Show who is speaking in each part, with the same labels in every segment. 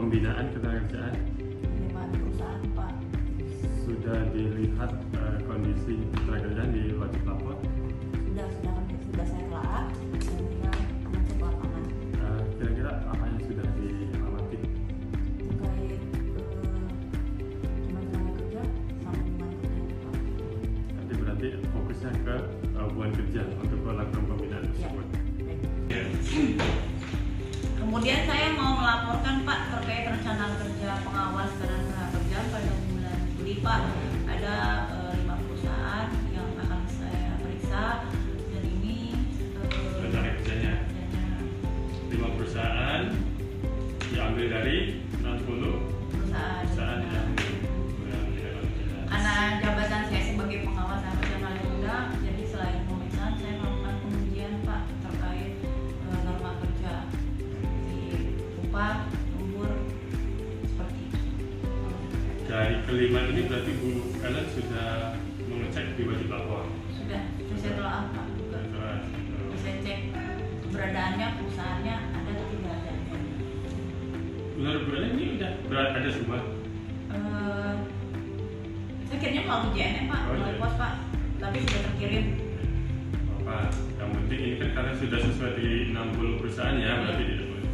Speaker 1: pembinaan ketenagakerjaan.
Speaker 2: Penerimaan perusahaan Pak.
Speaker 1: Sudah dilihat kondisi ketenagakerjaan di wajib lapor?
Speaker 2: Sudah saya telah dan tinggal mengecek lapangan.
Speaker 1: Kira-kira apa yang sudah diamati?
Speaker 2: Terkait hubungan tenaga kerja sama hubungan kerja Pak.
Speaker 1: Nanti berarti fokusnya ke hubungan kerja untuk melakukan pembinaan tersebut.
Speaker 2: Ya. Kemudian saya mau melaporkan Pak terkait rencana kerja pengawas badan tenaga kerja pada bulan Juli Pak. Ada 5 perusahaan yang akan saya periksa dan ini
Speaker 1: Rencana kerjanya 5 perusahaan diambil dari 60 perusahaan yang
Speaker 2: karena jabatan saya sebagai pengawas tenaga kerja paling muda, jadi selain pemeriksaan saya melakukan pengujian Pak terkait norma kerja di upah, lembur seperti itu.
Speaker 1: Dari kelima ini berarti Bu kalian sudah mengecek di wajib lapor?
Speaker 2: Sudah saya telah Pak juga. Saya cek keberadaannya, perusahaannya ada atau tidak ada.
Speaker 1: Menurut Bu Ellen ini udah ada semua?
Speaker 2: Saya kayaknya melalui JNE Pak, melalui pos Pak, tapi sudah terkirim.
Speaker 1: Apa? Yang penting ini kan karena sudah sesuai di 60 perusahaan ya, berarti tidak boleh.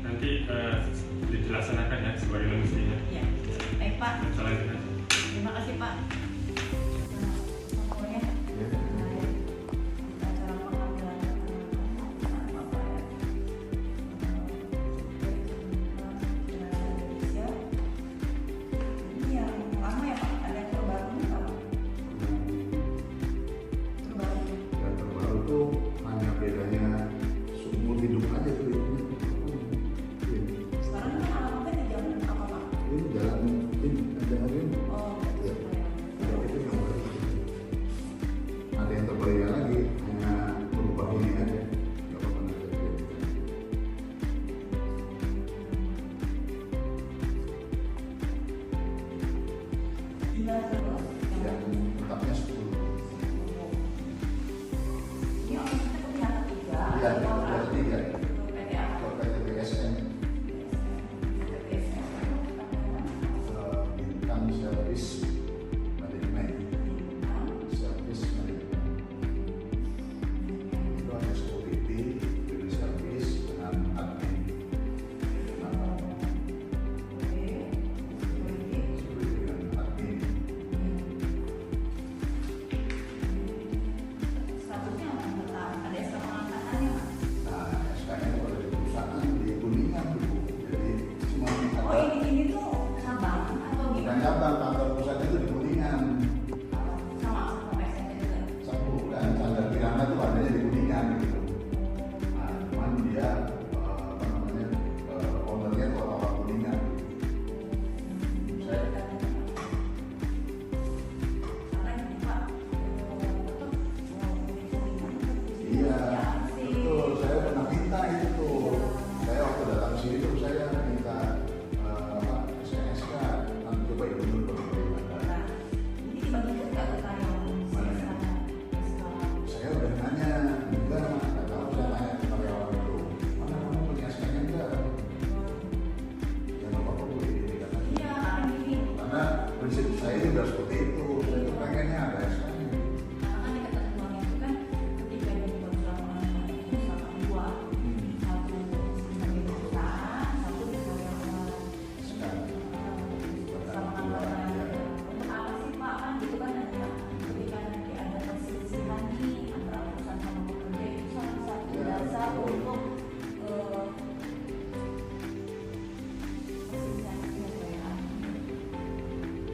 Speaker 1: Nanti dilaksanakan ya sebagai mestinya.
Speaker 2: Ya, baik Pak.
Speaker 1: Salah aja.
Speaker 2: Terima kasih Pak.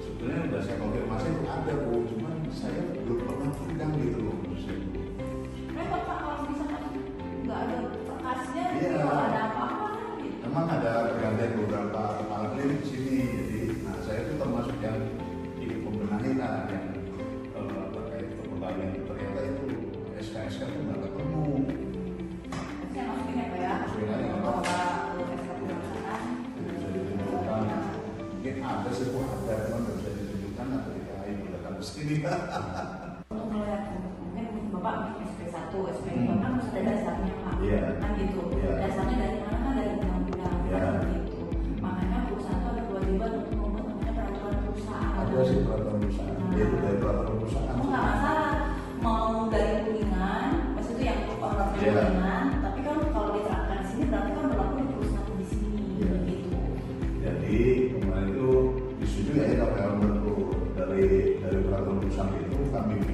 Speaker 3: Sebenarnya udah saya konfirmasi ada Bu, cuman saya belum pernah pegang gitu loh.
Speaker 2: Repot Pak kalau misalkan nggak ada berkasnya,
Speaker 3: Iya.
Speaker 2: kalau ada apa-apa gitu.
Speaker 3: Memang ada pergantian beberapa kepala klinik di sini, jadi nah saya itu termasuk yang ikut membenahi lah yang terkait kepegawaian ternyata itu SK itu nggak ketemu.
Speaker 2: Saya masukin ya Pak ya.
Speaker 3: Masukin aja nggak
Speaker 2: Bahwa
Speaker 3: apa-apa.
Speaker 2: SK perusahaan
Speaker 3: Bisa ditunjukkan, mungkin ada sih Bu, ada memang nggak bisa ditunjukkan atau dikain udah kan sini.
Speaker 2: untuk melihat mungkin Bapak SP1, SP2 kan harus ada dasarnya Pak.
Speaker 3: Iya.
Speaker 2: Kan gitu.
Speaker 3: Iya.
Speaker 2: Dasarnya dari mana kan dari undang-undang
Speaker 3: Iya.
Speaker 2: kan gitu.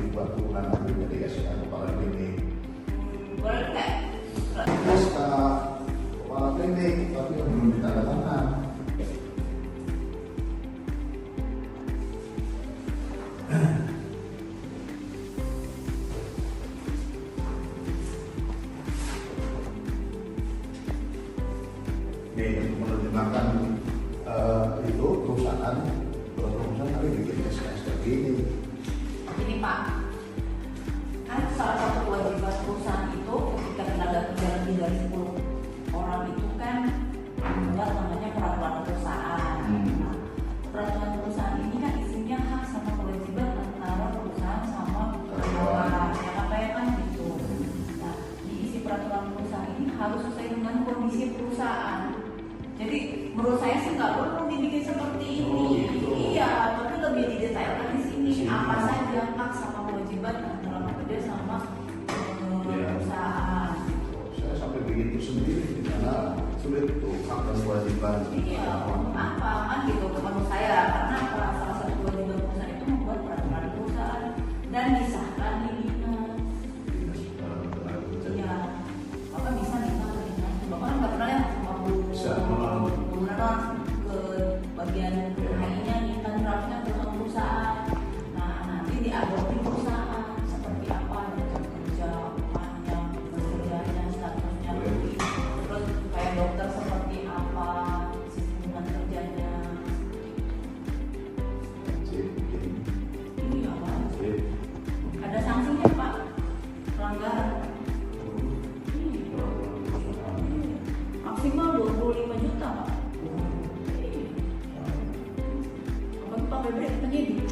Speaker 3: dibuat turunan lagi jadi SK kepala klinik.
Speaker 2: Boleh nggak?
Speaker 3: SK kepala klinik tapi belum ditandatangan. Nih untuk menerjemahkan itu perusahaan kali bikin SKS begini.
Speaker 2: Ini Pak, kan salah satu kewajiban perusahaan itu ketika tenaga kerja lebih dari 10 orang itu kan membuat namanya peraturan perusahaan. Nah, peraturan perusahaan ini kan isinya hak sama kewajiban antara perusahaan sama karyawan. Ya kan gitu. Nah, di isi peraturan perusahaan ini harus sesuai dengan kondisi perusahaan. Jadi menurut saya sih nggak perlu dibikin seperti ini. Iya, tapi lebih didetailkan di sini apa saja hak sama kewajiban antara pekerja sama perusahaan.
Speaker 3: Saya sampai begitu sendiri karena sulit tuh hak dan kewajiban.
Speaker 2: Iya, apa kan gitu menurut saya karena salah satu kewajiban perusahaan itu membuat peraturan perusahaan dan disahkan di dinas. Iya, Bapak bisa dinas ke dinas. Bapak kan nggak pernah ya ke bagian lainnya nih kan draftnya perusahaan. Nah nanti diadopsi perusahaan seperti apa jam kerja, upahnya, pekerjaannya, statusnya, terus kayak dokter seperti apa, sistem kerjanya. Iya Pak. Ada sanksinya Pak, pelanggaran. Maksimal 25 juta Pak. Pak Bebek penyidik.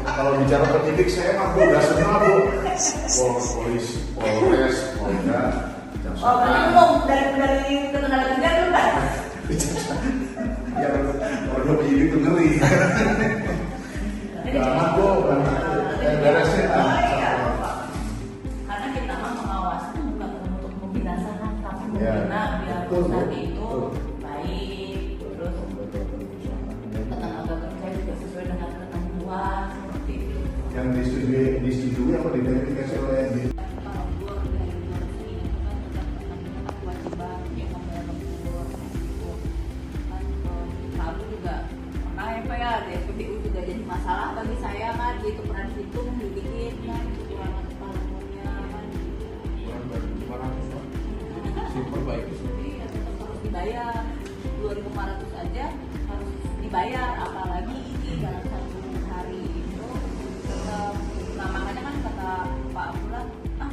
Speaker 3: Kalau bicara penyidik saya mah udah semua Bu. Polres, Polda,
Speaker 2: Oh, belum dari tenaga kerja belum Pak?
Speaker 3: Ya kalau penyidik itu ngeri. Jangan Bu, beresin lah.
Speaker 2: Karena kita mah mengawasi itu bukan untuk membinasakan, tapi membina biar perusahaan itu baik, terus tenaga kerja juga sesuai dengan ketentuan seperti itu.
Speaker 3: Yang disetujui apa diverifikasi oleh
Speaker 2: Kalau lembur dari luar sini itu kan tetap kewajiban yang membayar lembur gitu. Kan lalu juga pernah ya Pak ya, di SPBU juga jadi masalah bagi saya kan, gitu peran hitung dibikin kan kekurangan upah lemburnya kan.
Speaker 3: super baik.
Speaker 2: Iya, tetap harus dibayar 2.500 aja harus dibayar, apalagi ini dalam satu hari itu tetap. Nah makanya kan kata Pak Bulan,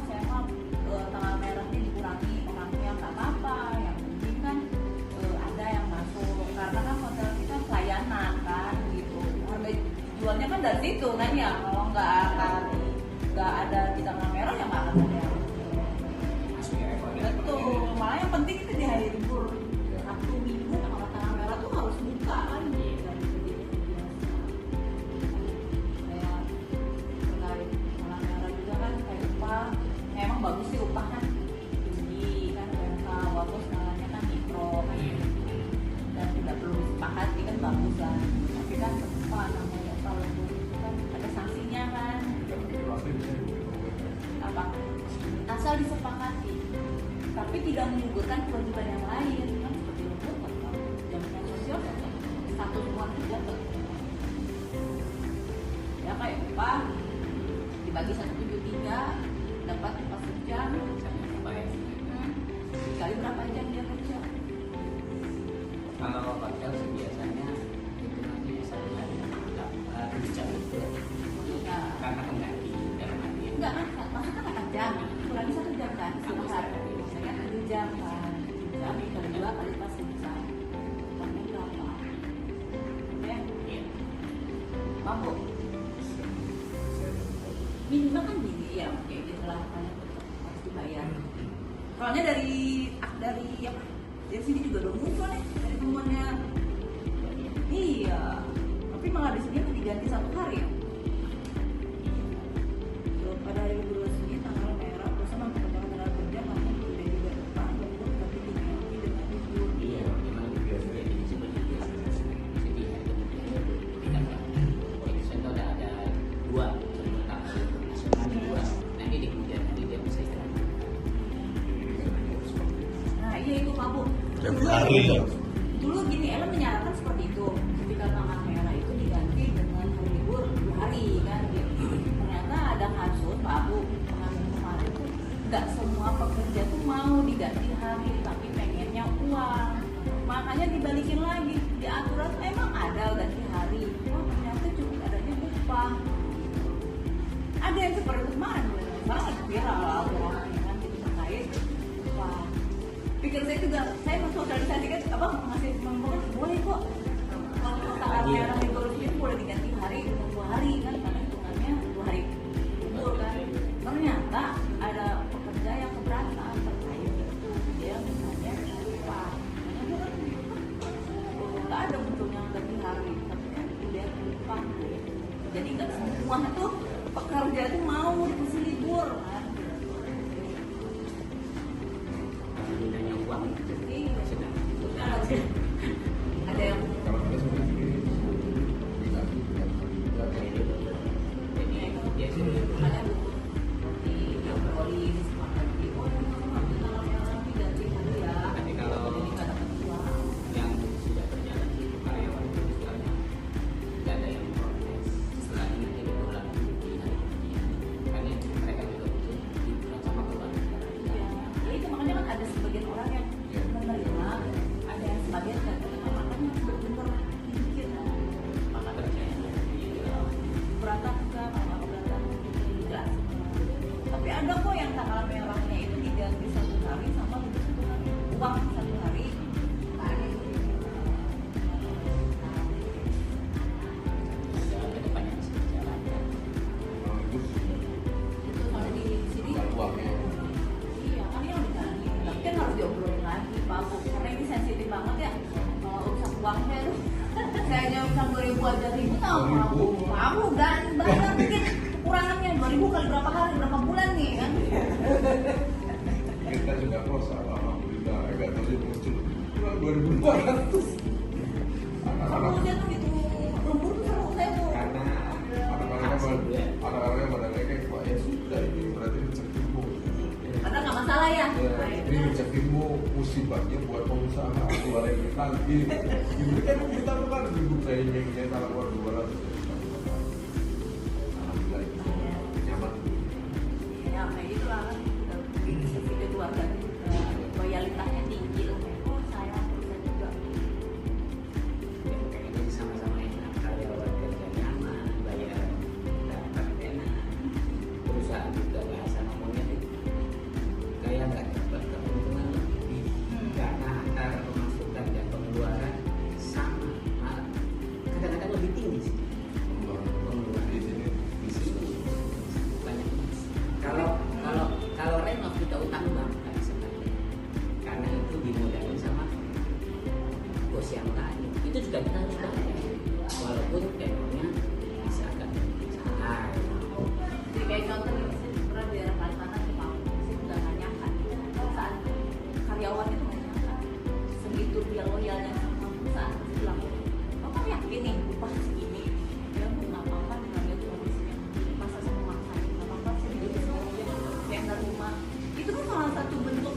Speaker 2: saya mau tanggal merahnya dikurangi orangnya nggak apa-apa, yang penting kan ada yang masuk karena kan hotel kita pelayanan kan gitu, harga jualnya kan dari situ kan ya, kalau nggak ada di tanggal merah ya nggak akan ada yang betul. Malah yang penting itu di hari libur Sabtu Minggu kalau tanggal merah tuh harus buka kan gitu. Kayak terkait tanggal merah juga kan kayak upah, emang bagus sih upah kan tinggi kan, mereka walaupun skalanya kan mikro kan dan tidak perlu disepakati kan bagus kan, tapi kan apa namanya kalau itu kan ada sanksinya kan, apa asal disepakati tapi tidak menggugurkan kewajiban yang lain kan, seperti lembur atau jaminan sosial atau status hubungan kerja ya kayak upah dibagi 173 dapat 40 jam dikali berapa jam dia kerja.
Speaker 4: Kalau hotel sih biasanya itu nanti misalnya dapat 7 jam itu
Speaker 2: Ya.
Speaker 4: karena pengganti dalam arti
Speaker 2: Enggak kan, maksudnya kan 8 jam, kurangi 1 jam kan, sehari misalnya 7 jam kan, 7 jam kali 2 kali pas 1 jam upahnya berapa? Ya?
Speaker 4: Iya.
Speaker 2: Mampu? Minimal kan gini, ya oke gitu lah, makanya harus dibayar. Soalnya dari apa? Dari sini juga udah muncul nih, dari temuannya. Iya, tapi malah di sini diganti 1 hari ya. Pada hari libur resmi tanggal merah bersama kepentingan tenaga kerja namun tidak juga depan lembur tapi diganti dengan libur.
Speaker 4: Iya, memang biasanya disebut juga. Jadi itu tidak
Speaker 2: Iya itu Pak Bu.
Speaker 3: Tiap hari ya.
Speaker 2: Dulu gini, Ellen menyarankan seperti itu. Ketika tanggal merah itu diganti dengan hari libur 2 hari kan. Gitu. Ternyata ada kasus Pak Bu kemarin tuh nggak semua pekerja tuh mau diganti hari, tapi pengennya uang. Makanya dibalikin lagi di aturan emang ada ganti hari. Oh ternyata cuma adanya upah. Ada yang seperti kemarin, banget viral kan gitu terkait upah. Pikir saya juga, saya mensosialisasikan apa ngasih membuat boleh kok kalau tanggal merah libur itu boleh diganti hari dengan 2 hari kan karena hitungannya 2 hari libur kan. Ternyata ada pekerja yang keberatan terkait itu dia misalnya upah. Makanya kan nggak ada bentuknya ganti hari tapi kan dia upah. Jadi nggak semua tuh pekerja itu mau dikasih libur kan.
Speaker 4: Gunanya uang itu
Speaker 2: Iya.
Speaker 4: sedang
Speaker 2: Ada yang
Speaker 3: Kalau kita sebenarnya begini, diganti dengan kerja.
Speaker 4: jadi dia sudah
Speaker 2: makanya di obrolin sepakati oh nanti kalau yang diganti hari ya
Speaker 4: tapi kalau
Speaker 2: jadi nggak dapat uang.
Speaker 4: yang sudah berjalan itu karyawan itu istilahnya nggak ada yang protes setelah ini nanti diulang di hari kerja karena mereka juga butuh hiburan sama keluarga.
Speaker 2: Ya itu makanya kan ada sebagian orang yang menerima, ada yang sebagian nggak terima, makanya benar-benar mikir
Speaker 4: Maka terjadi
Speaker 2: keberatan enggak, kalau nggak keberatan enggak. Tapi ada kok yang tanggal merahnya itu diganti 1 hari sama lebih 1 hari uang 1 hari. Nah,
Speaker 4: ke depannya masih berjalan.
Speaker 3: Itu
Speaker 2: itu kalau di sini
Speaker 3: tinggal uangnya.
Speaker 2: iya kan yang diganti tapi kan harus diobrolin lagi Pak Bu karena ini sensitif banget ya kalau urusan uangnya tuh saya aja urusan 2.000 aja ribu tau Pak Bu kan bayar mungkin kekurangannya 2.000 kali berapa hari berapa bulan nih kan
Speaker 3: Kita juga kosa, alhamdulillah, agak tadi muncul 2.200. Anak-anak
Speaker 2: kemudian tuh itu lembur tuh seru saya tuh
Speaker 4: Karena
Speaker 3: anak-anaknya pada kayak Pak ya sudah ini berarti rezekimu.
Speaker 2: karena nggak masalah ya
Speaker 3: Ya, ini rezekimu musibahnya buat pengusaha keluar yang lagi. Ini kan kita bukan ibu training ya kalau keluar 200. Alhamdulillah itu nyaman.
Speaker 2: ya kayak gitu lah kan itu keluarga loyalitasnya tinggi loh oh saya juga
Speaker 4: ini sama-sama enak karyawan kerja nyaman bayar dapat enak perusahaan juga bahasa ngomongnya itu kayak nggak dapat keuntungan lebih karena antara pemasukan dan pengeluaran sama malah kadang-kadang lebih tinggi sih pengeluaran
Speaker 3: Di sini bisnis.
Speaker 4: banyak kalau renov kita utang bank nggak bisa pakai karena itu dimodalin sama bos yang lain itu juga kita harus bayar walaupun tenornya bisa agak besar.
Speaker 2: jadi kayak contoh nih saya pernah di daerah Kalimantan tuh Pak saya udah nggak nyangka saat karyawan itu nggak nyangka segitu dia loyalnya sama perusahaan terus bilang bapak yakin nih upah segini dia mau nggak apa-apa dengan lihat kondisinya masa saya memaksain nggak apa-apa saya juga saya nggak rumah itu kan salah satu bentuk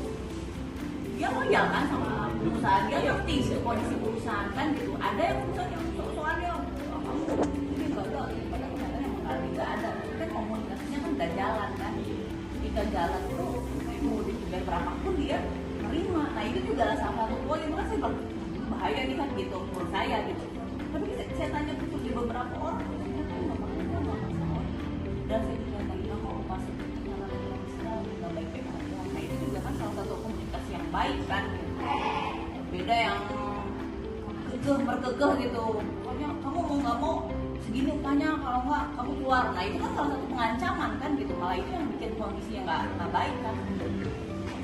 Speaker 2: dia loyal kan sama perusahaan dia ngerti kondisi perusahaan kan gitu ada yang perusahaan yang soalnya kamu ini nggak ada padahal ternyata yang mengalami nggak ada kan komunikasinya kan nggak jalan kan ketika jalan tuh mau dibayar berapapun dia terima nah itu juga salah satu poin itu kan saya bilang bahaya nih kan gitu menurut saya gitu tapi saya tanya betul di beberapa orang ternyata nggak masalah dan saya juga tanya kok masuk karena bisa nggak baik-baik aja nah itu juga kan salah satu komunikasi yang baik kan beda yang berkekeh gitu pokoknya kamu mau nggak mau segini upahnya kalau nggak kamu keluar nah itu kan salah satu pengancaman kan gitu malah itu yang bikin kondisi yang nggak baik kan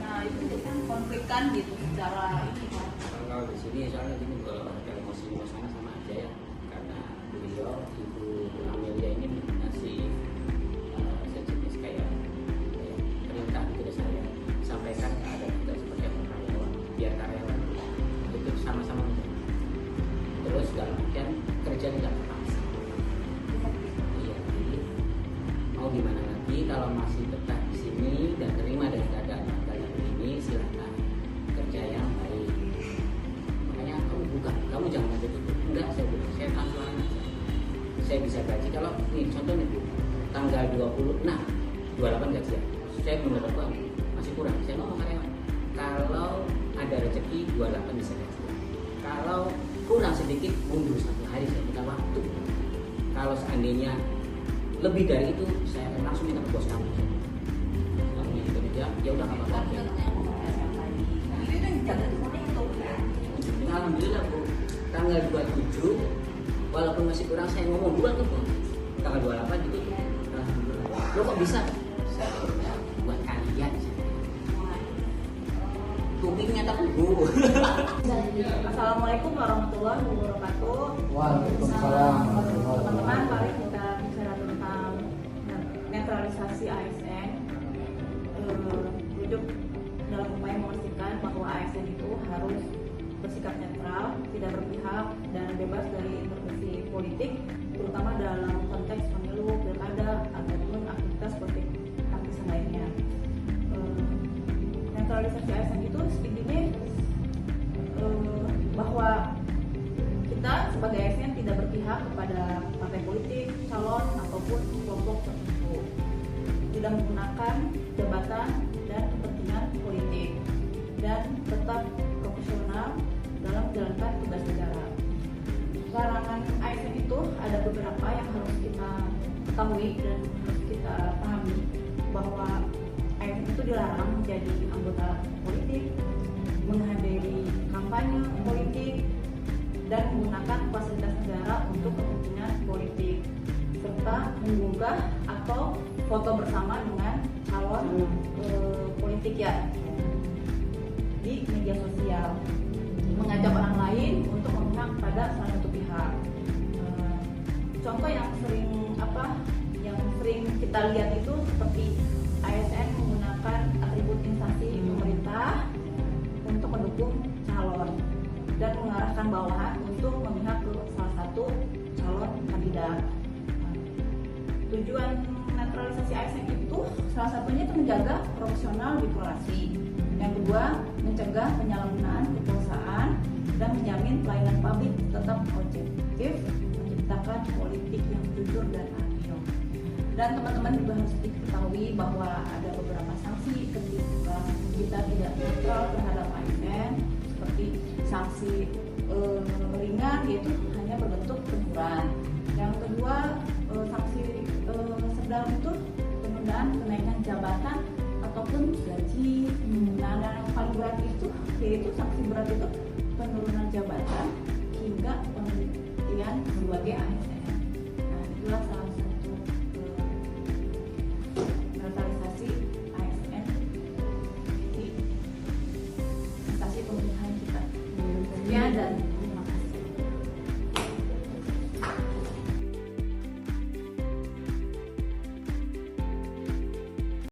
Speaker 2: nah itu jadi kan konflik kan gitu secara ini kan
Speaker 4: Kalau di sini soalnya gini kalau ada emosi di sana sama aja ya karena beliau ibu Amelia ini ngasih sejenis kayak perintah gitu ke saya sampaikan ada kita sebagai karyawan biar karyawan itu sama-sama menjaga. Terus dalam artian kerja tidak terpaksa. Iya, jadi mau gimana lagi kalau masih betah di sini dan terima dari keadaan ini silakan kerja yang bisa gaji kalau nih contohnya Bu, tanggal 26, 28 gaji ya. Saya belum dapat uang, masih kurang. Saya ngomong karyawan, kalau ada rezeki 28 bisa gaji. Kalau kurang sedikit mundur 1 hari, saya minta waktu. Kalau seandainya lebih dari itu, saya akan langsung minta ke bos kamu. Kalau gitu ya udah nggak apa-apa. Alhamdulillah Bu, tanggal 27 walaupun masih kurang saya ngomong duluan tuh Bu, tanggal 28 gitu. Alhamdulillah. Lo kok bisa? Saya buat kalian. Kupingnya tak Bu.
Speaker 2: Assalamualaikum warahmatullahi wabarakatuh.
Speaker 5: Waalaikumsalam.
Speaker 2: Teman-teman, mari kita bicara tentang netralisasi ASN. Wujud dalam upaya memastikan bahwa ASN itu harus bersikap netral, tidak berpihak, dan bebas dari intervensi politik, terutama dalam konteks pemilu, pilkada, ataupun aktivitas politik partisan lainnya. Netralisasi ASN itu intinya bahwa kita sebagai ASN tidak berpihak kepada partai politik, calon, ataupun kelompok tertentu, tidak menggunakan jabatan dan kepentingan politik, dan tetap profesional dalam menjalankan tugas negara. Larangan ASN itu ada beberapa yang harus kita ketahui dan harus kita pahami, bahwa ASN itu dilarang menjadi anggota politik, menghadiri kampanye politik, dan menggunakan fasilitas negara untuk kepentingan politik, serta mengunggah atau foto bersama dengan calon politik ya di media sosial, mengajak orang lain untuk memihak pada salah satu pihak. Contoh yang sering kita lihat itu seperti ASN menggunakan atribut instansi pemerintah untuk mendukung calon dan mengarahkan bawahan untuk memihak ke salah satu calon kandidat. Tujuan netralisasi ASN itu salah satunya itu menjaga profesional birokrasi. Yang kedua, mencegah penyalahgunaan kekuasaan dan menjamin pelayanan publik tetap objektif, menciptakan politik yang jujur dan adil. Dan teman-teman juga harus diketahui bahwa ada beberapa sanksi ketika kita tidak netral terhadap ASN, seperti sanksi ringan yaitu hanya berbentuk teguran. Yang kedua, sanksi sedang itu penundaan kenaikan jabatan ataupun gaji. Nah, yang paling berat itu yaitu sanksi berat itu penurunan jabatan hingga penghentian sebagai ASN.